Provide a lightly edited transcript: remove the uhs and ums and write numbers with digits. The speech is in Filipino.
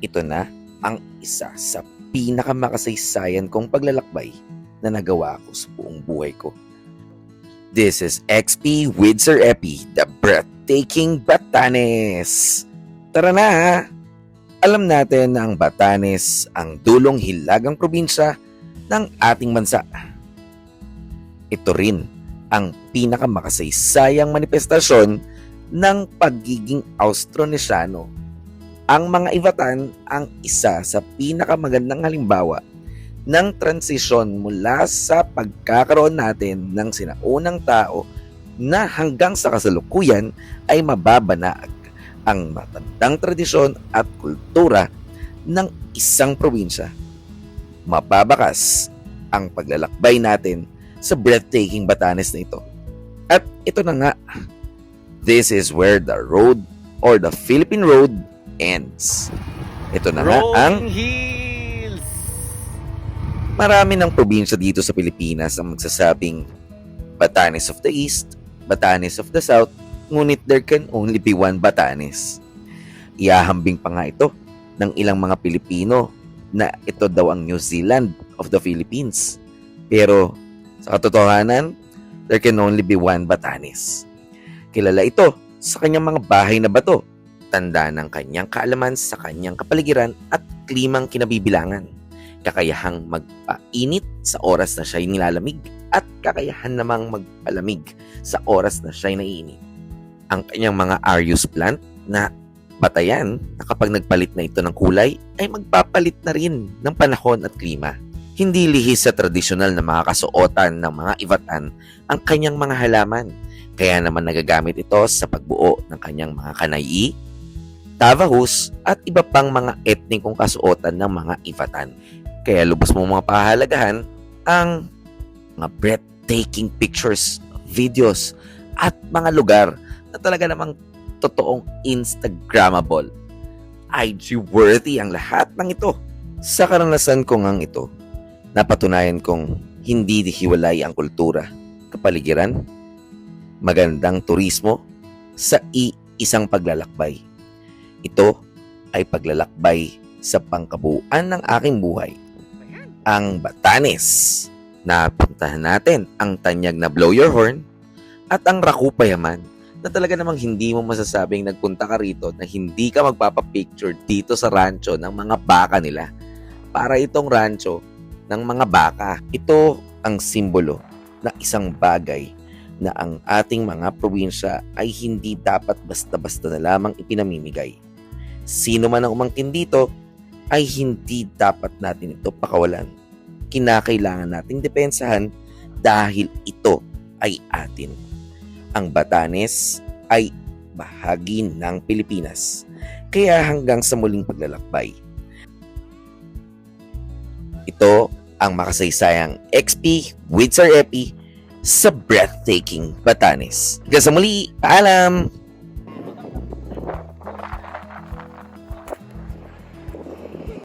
Ito na ang isa sa pinakamakasaysayan kong paglalakbay na nagawa ko sa buong buhay ko. This is XP with Sir Epi, the breathtaking Batanes. Tara na ha! Alam natin na ang Batanes ang dulong hilagang probinsya ng ating bansa. Ito rin ang pinakamakasaysayan manifestasyon ng pagiging Austronesyano. Ang mga Ivatan ang isa sa pinakamagandang halimbawa ng transisyon mula sa pagkakaroon natin ng sinaunang tao na hanggang sa kasalukuyan ay mababanag ang matandang tradisyon at kultura ng isang probinsya. Mababakas ang paglalakbay natin sa breathtaking Batanes na ito. At ito na nga, this is where the road or the Philippine Road ends. Ito na nga ang Hills! marami ng probinsya dito sa Pilipinas ang magsasabing Batanes of the East, Batanes of the South, ngunit there can only be one Batanes. Iahambing pa nga ito ng ilang mga Pilipino na ito daw ang New Zealand of the Philippines. Pero sa katotohanan, there can only be one Batanes. Kilala ito sa kanyang mga bahay na bato, tanda ng kanyang kaalaman sa kanyang kapaligiran at klimang kinabibilangan, kakayahang magpainit sa oras na siya'y nilalamig at kakayahan namang magpalamig sa oras na siya'y naiinit. Ang kanyang mga Arius plant na batayan na kapag nagpalit na ito ng kulay ay magpapalit na rin ng panahon at klima. Hindi lihis sa tradisyonal na mga kasuotan ng mga Ivatan ang kanyang mga halaman, kaya naman nagagamit ito sa pagbuo ng kanyang mga kanayi, Tavahus at iba pang mga etnikong kasuotan ng mga Ivatan. Kaya lubos mo mga pahalagahan ang mga breathtaking pictures, videos at mga lugar na talaga namang totoong Instagrammable. IG worthy ang lahat ng ito. Sa karanasan ko ngang ito, napatunayan kong hindi hiwalay ang kultura, kapaligiran, magandang turismo sa isang paglalakbay. Ito ay paglalakbay sa pangkabuuan ng aking buhay. Ang Batanes. Napuntahan natin ang tanyag na Blow Your Horn at ang Rakupayaman na talaga namang hindi mo masasabing nagpunta ka rito na hindi ka magpapapicture dito sa rancho ng mga baka nila. Para itong rancho ng mga baka. Ito ang simbolo na isang bagay na ang ating mga probinsya ay hindi dapat basta-basta na lamang ipinamimigay. Sino man ang umangkin dito ay hindi dapat natin ito pakawalan. Kinakailangan nating depensahan dahil ito ay atin. Ang Batanes ay bahagi ng Pilipinas. Kaya hanggang sa muling paglalakbay. Ito ang makasaysayang XP with Sir Epi sa breathtaking Batanes. Hanggang sa muli, paalam!